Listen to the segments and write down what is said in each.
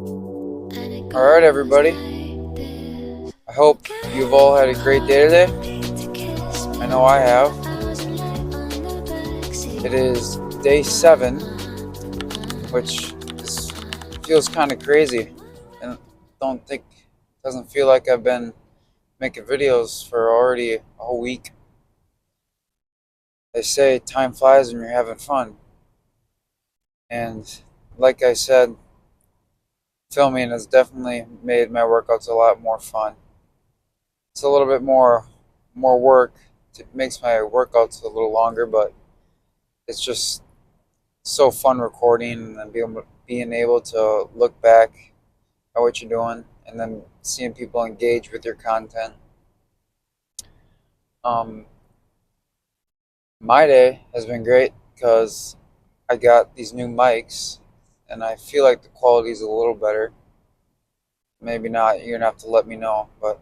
Alright, everybody. I hope you've all had a great day today. I know I have. It is day 7, which feels kind of crazy. And don't think, doesn't feel like I've been making videos for already a whole week. They say time flies when you're having fun. And like I said, filming has definitely made my workouts a lot more fun. It's a little bit more work. It makes my workouts a little longer, but it's just so fun recording and being able to look back at what you're doing and then seeing people engage with your content. Um, my day has been great because I got these new mics and I feel like the quality is a little better. Maybe not, you're gonna have to let me know, but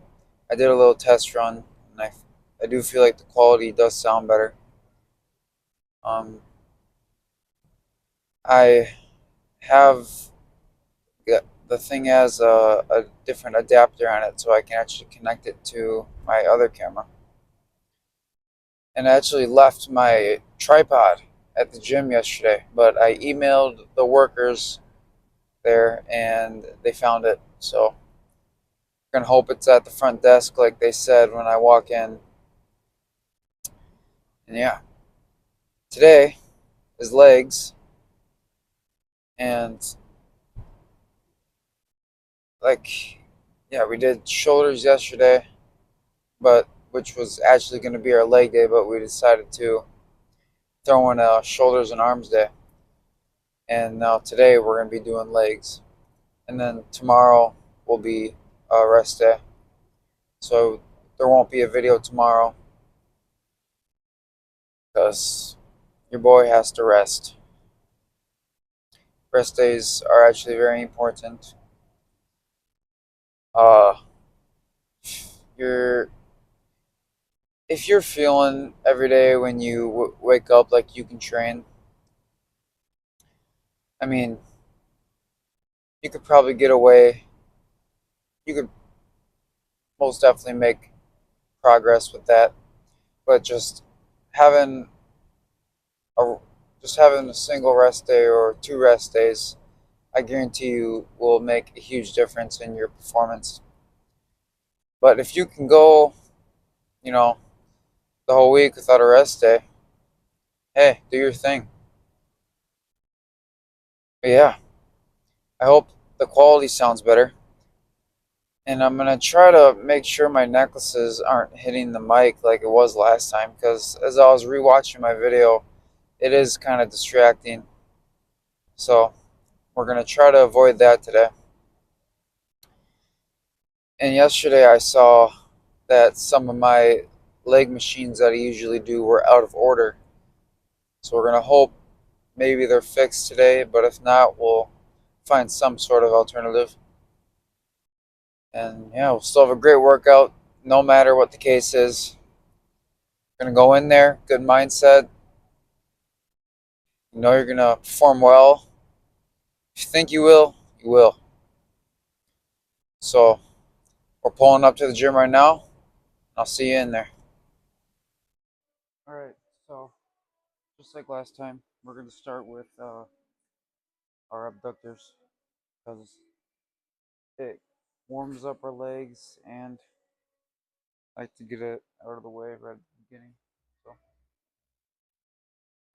I did a little test run and I do feel like the quality does sound better. Um, I have the thing has a different adapter on it so I can actually connect it to my other camera. And I actually left my tripod at the gym yesterday, but I emailed the workers there and they found it. So I'm gonna hope it's at the front desk like they said when I walk in. And yeah, today is legs, and like yeah, we did shoulders yesterday, but which was actually going to be our leg day, but we decided to throw in a shoulders and arms day. And now today we're going to be doing legs, and then tomorrow will be a rest day. So there won't be a video tomorrow because your boy has to rest. Rest days are actually very important. Uh, you're if you're feeling every day when you wake up like you can train, I mean, you could probably get away. You could most definitely make progress with that, but having a having a single rest day or 2 rest days, I guarantee you will make a huge difference in your performance. But if you can go, you know, the whole week without a rest day, hey, do your thing. But yeah, I hope the quality sounds better. And I'm gonna try to make sure my necklaces aren't hitting the mic like it was last time, because as I was rewatching my video, it is kind of distracting. So we're gonna try to avoid that today. And yesterday I saw that some of my leg machines that I usually do were out of order. So we're gonna hope maybe they're fixed today, but if not, we'll find some sort of alternative. And yeah, we'll still have a great workout no matter what the case is. Gonna go in there, good mindset. You know you're gonna perform well. If you think you will, you will. So we're pulling up to the gym right now. I'll see you in there. All right. So just like last time, we're gonna start with our abductors because it warms up our legs, and I like to get it out of the way right at the beginning. So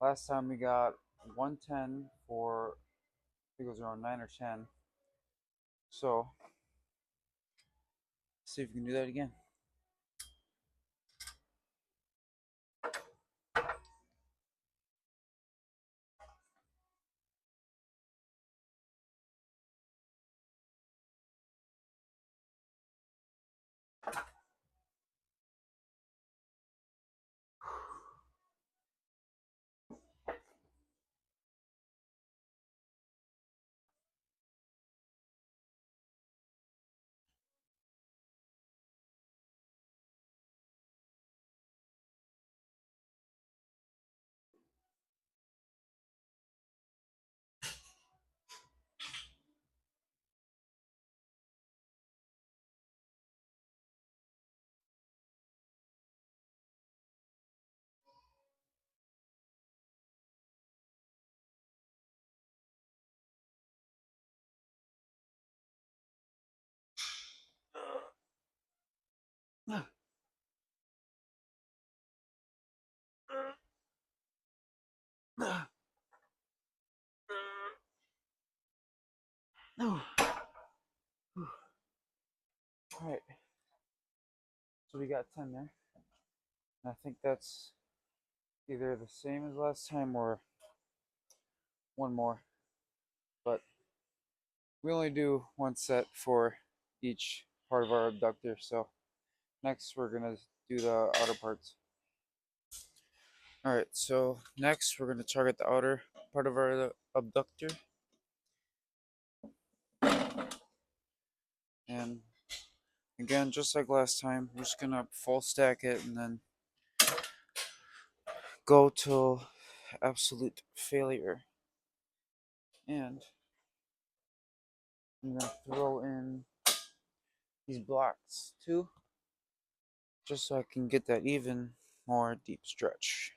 last time we got 110 for I think it was around 9 or 10. So see if you can do that again. Alright, so we got 10 there. And I think that's either the same as last time or one more. But we only do one set for each part of our abductor. So next we're gonna do the outer parts. Alright, so next we're gonna target the outer part of our abductor. And again, just like last time, we're just gonna full stack it and then go till absolute failure. And I'm gonna throw in these blocks too, just so I can get that even more deep stretch.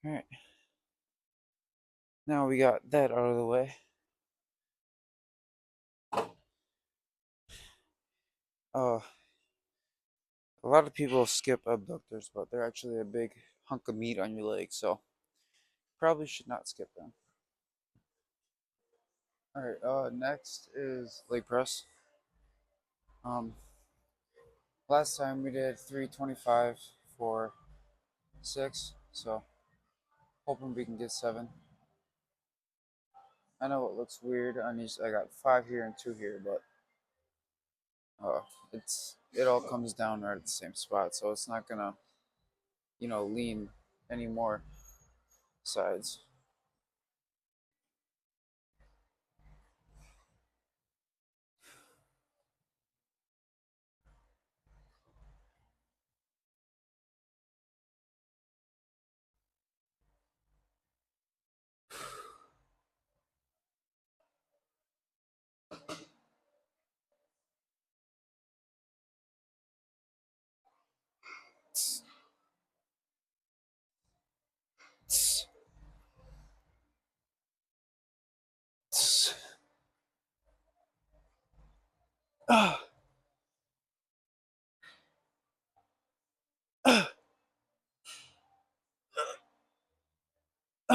Alright, now we got that out of the way. Uh, a lot of people skip abductors, but they're actually a big hunk of meat on your leg, so probably should not skip them. Alright, next is leg press. Um, Last time we did 325 for 6, so hoping we can get 7. I know it looks weird on these. I got 5 here and 2 here, but it all comes down right at the same spot, so it's not gonna lean any more sides.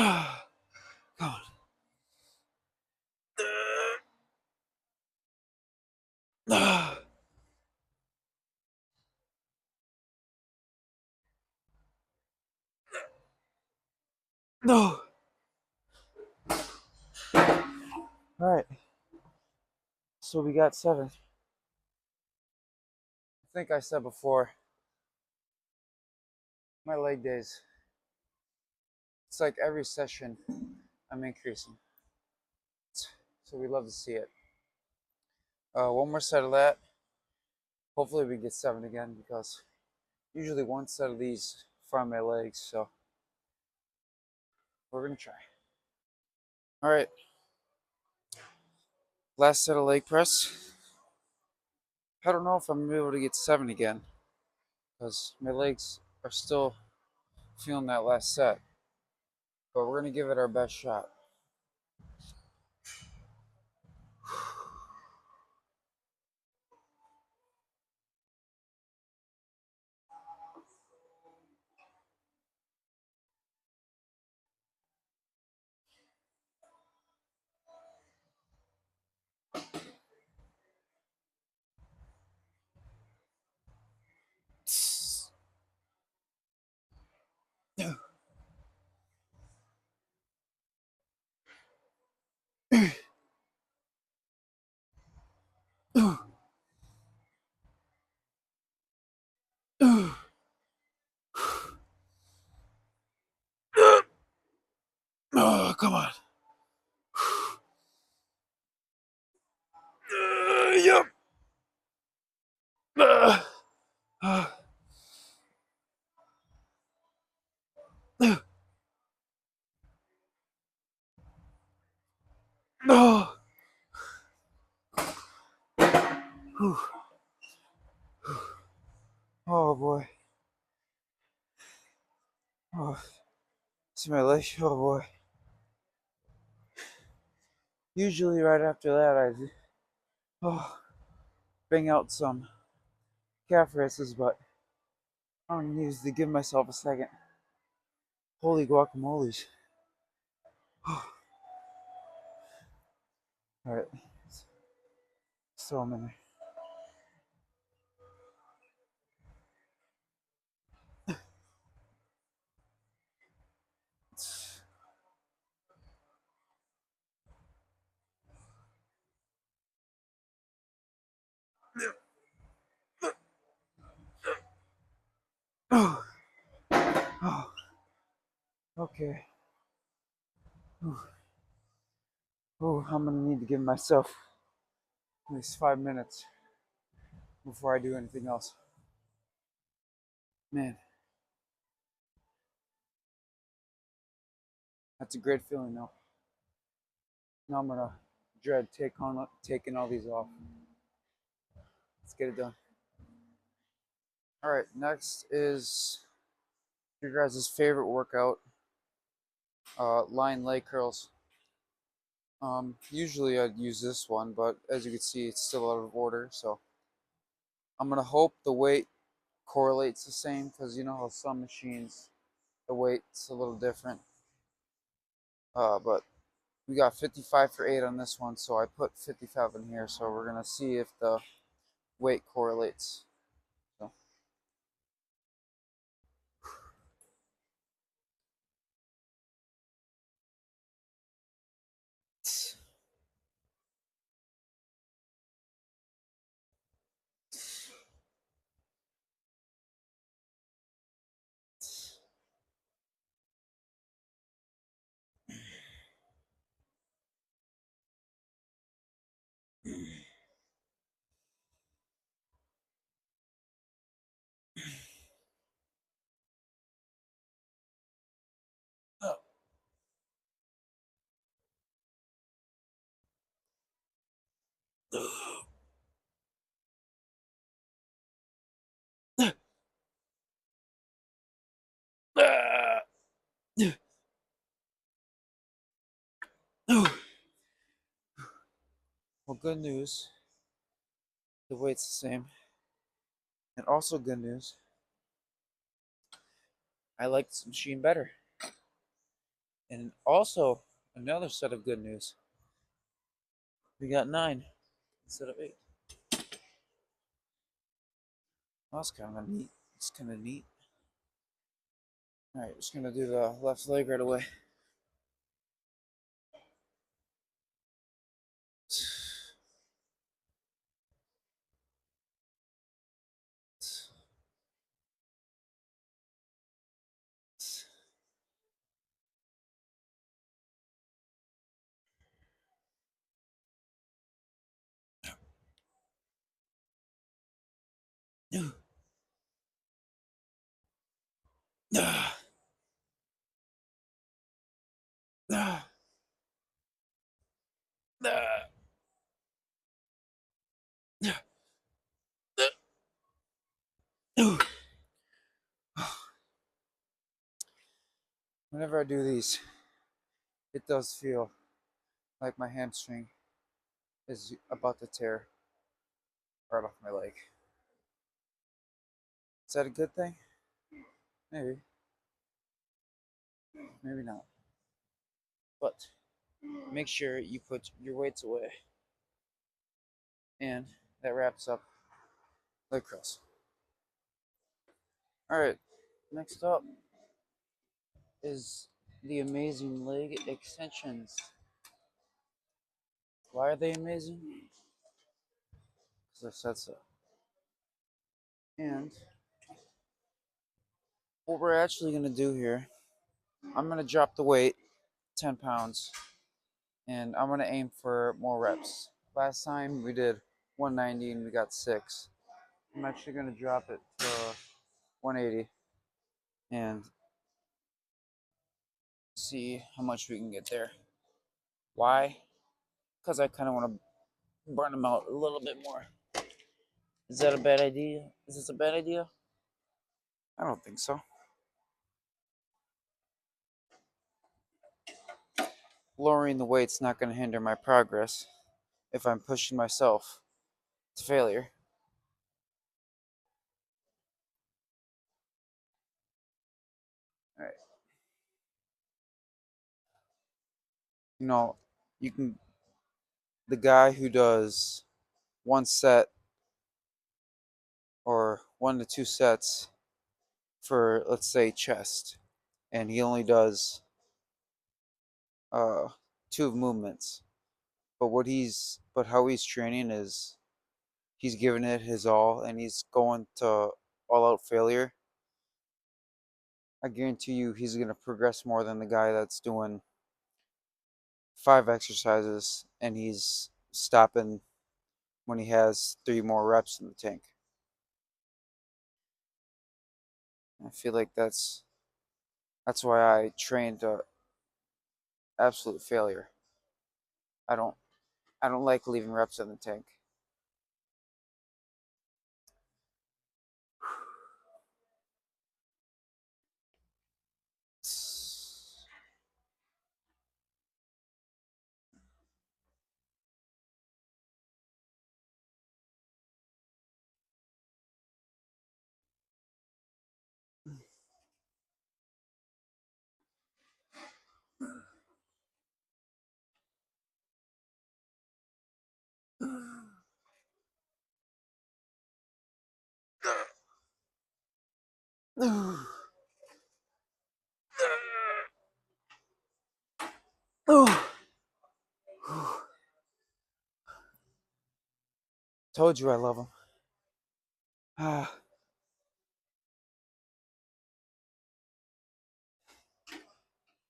Come on. No. All right. So we got 7. I think I said before, my leg days. It's like every session I'm increasing. So we love to see it. One more set of that. Hopefully we get 7 again because usually one set of these find my legs. So we're gonna try. All right. Last set of leg press. I don't know if I'm gonna be able to get 7 again because my legs are still feeling that last set. But we're gonna give it our best shot. come on. Yep. Uh, uh, no. Oh boy. Oh, see my leg. Oh boy. Usually right after that, bang out some calf raises, but I'm gonna use to give myself a second. Holy guacamoles. Alright, so many. Oh, oh, okay. Oh, I'm gonna need to give myself at least 5 minutes before I do anything else. Man, that's a great feeling though. Now I'm gonna dread taking all these off. Let's get it done. All right, next is your guys' favorite workout, lying leg curls. Usually I'd use this one, but as you can see, it's still out of order. So I'm gonna hope the weight correlates the same, because you know how some machines the weight's a little different. But we got 55 for 8 on this one, so I put 55 in here. So we're gonna see if the weight correlates. So. Well, good news, the weight's the same. And also good news, I like this machine better. And also another set of good news, we got 9 instead of 8. Well, that's kind of neat. It's kind of neat. All right, just gonna do the left leg right away. Whenever I do these, it does feel like my hamstring is about to tear right off my leg. Is that a good thing? Maybe. Maybe not. But make sure you put your weights away. And that wraps up leg curls. Alright, next up is the amazing leg extensions. Why are they amazing? Because I said so. And what we're actually going to do here, I'm going to drop the weight 10 pounds, and I'm gonna aim for more reps. Last time we did 190 and we got 6. I'm actually gonna drop it to 180 and see how much we can get there. Why? Because I kind of want to burn them out a little bit more. Is that a bad idea? Is this a bad idea? I don't think so. Lowering the weight's not going to hinder my progress if I'm pushing myself to failure. All right. You know, you can. The guy who does one set or 1 to 2 sets for, let's say, chest, and he only does uh, 2 movements. But how he's training is he's giving it his all and he's going to all out failure. I guarantee you he's going to progress more than the guy that's doing 5 exercises and he's stopping when he has 3 more reps in the tank. I feel like that's why I train to absolute failure. I don't like leaving reps in the tank. Told you I love him.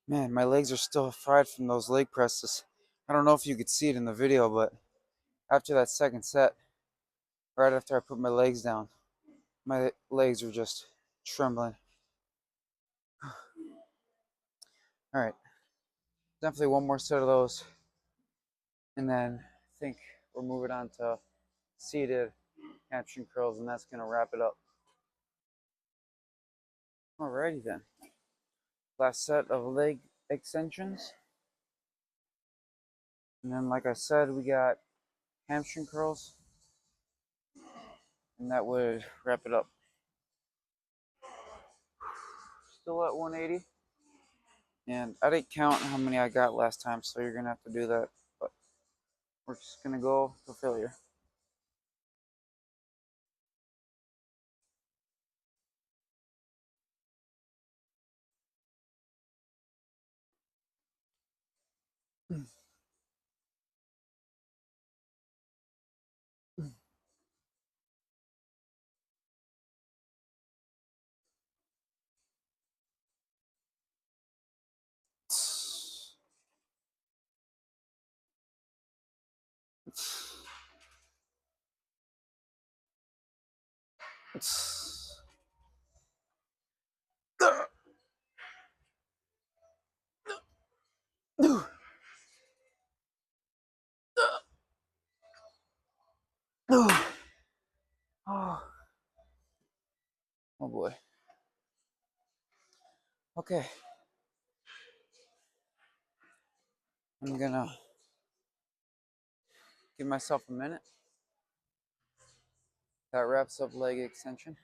Man, my legs are still fried from those leg presses. I don't know if you could see it in the video, but after that second set, right after I put my legs down, my legs were just trembling. All right, definitely one more set of those, and then I think we're moving on to seated hamstring curls, and that's gonna wrap it up. Alrighty then. Last set of leg extensions, and then like I said, we got hamstring curls, and that would wrap it up. Still at 180. And I didn't count how many I got last time, so you're gonna have to do that. But we're just gonna go to failure. Oh boy. Okay. I'm gonna give myself a minute. That wraps up leg extension.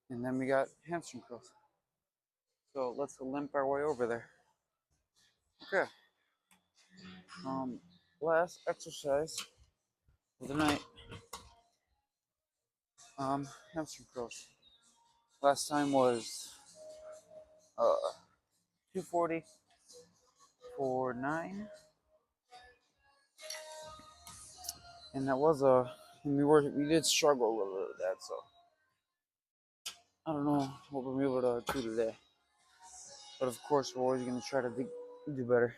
And then we got hamstring curls. So let's limp our way over there. Okay. Last exercise of the night. Hamstring curls. Last time was 240 for 9. And that was we did struggle a little bit with that, so I don't know what we'll be able to do today. But of course, we're always going to try to do better.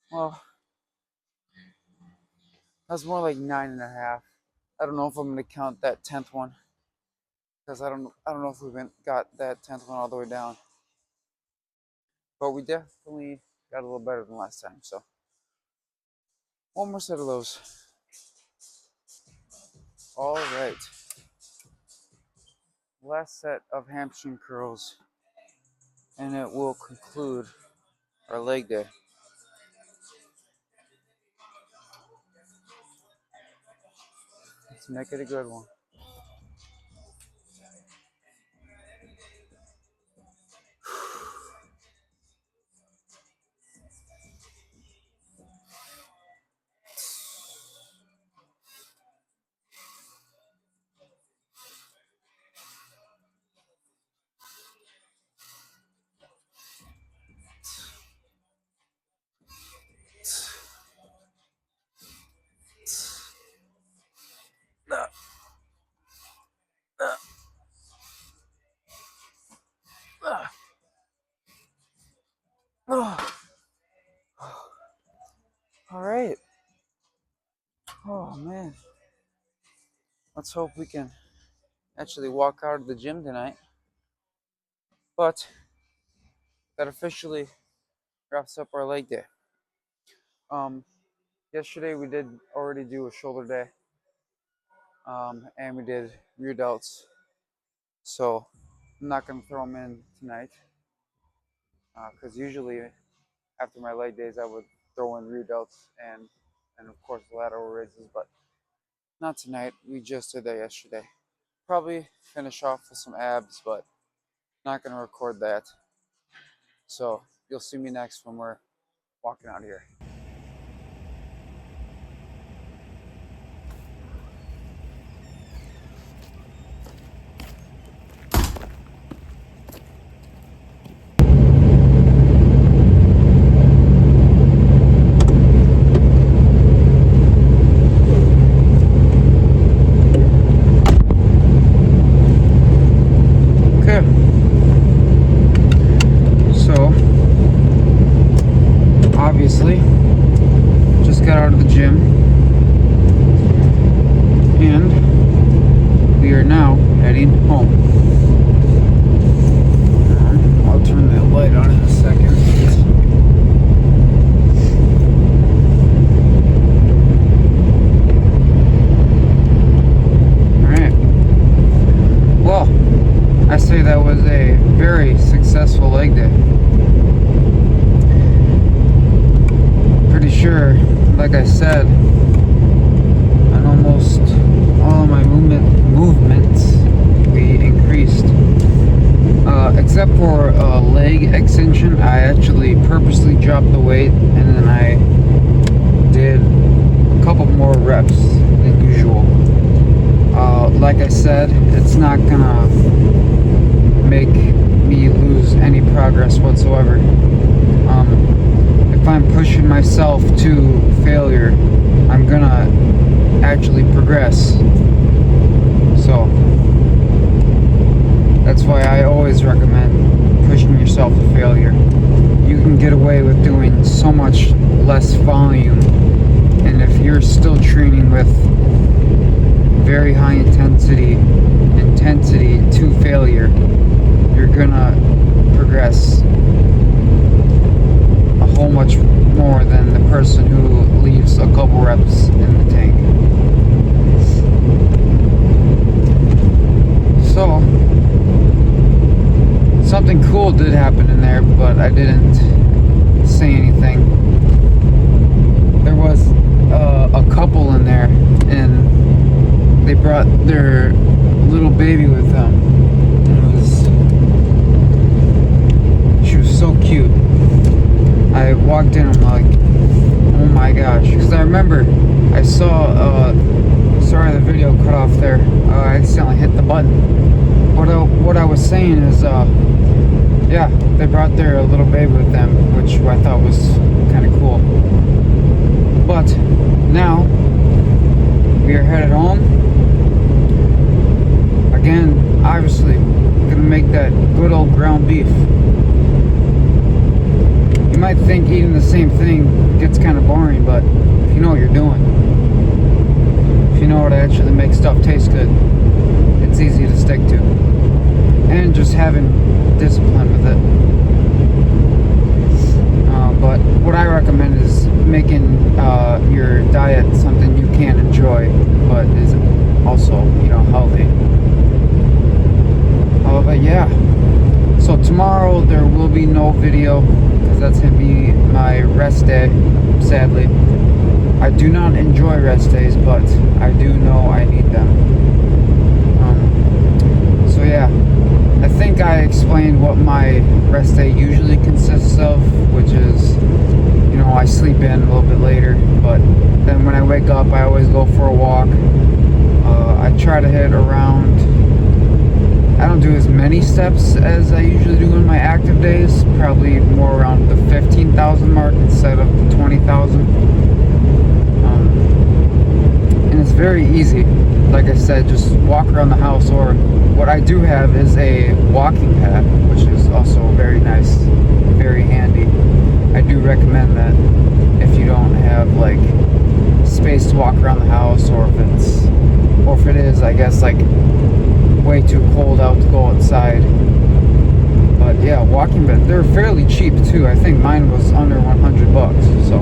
Well, that's more like 9.5. I don't know if I'm gonna count that 10th one because I don't know if we've got that 10th one all the way down, but we definitely got a little better than last time. So one more set of those. All right, last set of hamstring curls, and it will conclude our leg day. Let's make it a good one. All right. Oh man. Let's hope we can actually walk out of the gym tonight. But that officially wraps up our leg day. Yesterday we did already do a shoulder day. And we did rear delts. So I'm not gonna throw them in tonight. Because usually after my leg days I would throw in rear delts and of course lateral raises, but not tonight. We just did that yesterday. Probably finish off with some abs, but not gonna record that. So you'll see me next when we're walking out here. Obviously, just got out of the gym and we are now heading home. I'll turn that light on in a second. Alright. Well, I say that was a very successful leg day. Pretty sure, like I said, on almost all of my movements we increased, except for leg extension. I actually purposely dropped the weight and then I did a couple more reps than usual. Like I said, it's not gonna make me lose any progress whatsoever. If I'm pushing myself to failure, I'm gonna actually progress. So that's why I always recommend pushing yourself to failure. You can get away with doing so much less volume, and if you're still training with very high intensity to failure, you're gonna progress a whole much more than the person who leaves a couple reps in the tank. So brought their little baby with them. She was so cute. I walked in, I'm like, oh my gosh, because I remember I saw, sorry the video cut off there, I accidentally hit the button. What I was saying is, yeah, they brought their little baby with them, which I thought was kind of cool. But now we are headed home. Again, obviously, gonna make that good old ground beef. You might think eating the same thing gets kind of boring, but if you know what you're doing, if you know how to actually make stuff taste good, it's easy to stick to. And just having discipline with it. But what I recommend is making your diet something you can enjoy, but is also, healthy. But yeah, so tomorrow there will be no video because that's gonna be my rest day. Sadly, I do not enjoy rest days, but I do know I need them. So yeah, I think I explained what my rest day usually consists of, which is, I sleep in a little bit later, but then when I wake up, I always go for a walk. I try to hit around, I don't do as many steps as I usually do in my active days, probably more around the 15,000 mark instead of the 20,000. And it's very easy. Like I said, just walk around the house, or what I do have is a walking pad, which is also very nice, very handy. I do recommend that if you don't have like space to walk around the house, or if it is, I guess, like way too cold out to go outside. But yeah, walking pad, they're fairly cheap too. I think mine was under $100. So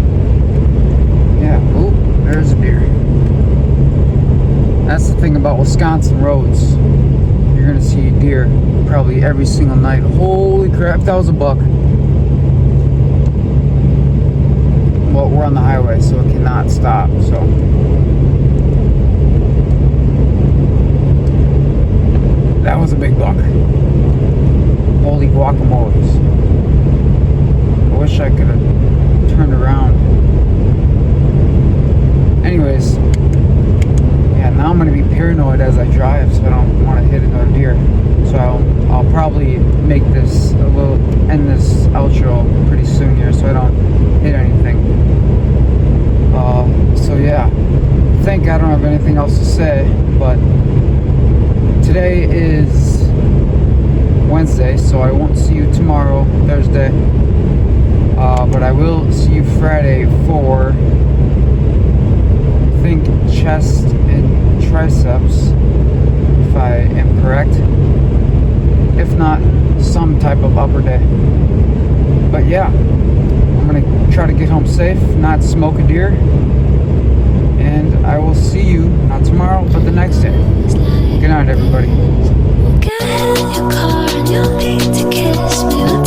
yeah, oh, there's a deer. That's the thing about Wisconsin roads. You're gonna see deer probably every single night. Holy crap, that was a buck. Well, we're on the highway, so it cannot stop, so. That was a big buck. Holy guacamoles. I wish I could have turned around. Anyways, yeah, now I'm going to be paranoid as I drive, so I don't want to hit another deer. So I'll probably make this end this outro pretty soon here, so I don't hit anything. So yeah, I think I don't have anything else to say, but today is Wednesday, so I won't see you tomorrow, Thursday. But I will see you Friday for, I think, chest and triceps, if I am correct. If not, some type of upper day. But yeah, I'm gonna try to get home safe, not smoke a deer, and I will see you, not tomorrow, but the next day. Good night, everybody. Get in your car and you'll need to kiss me.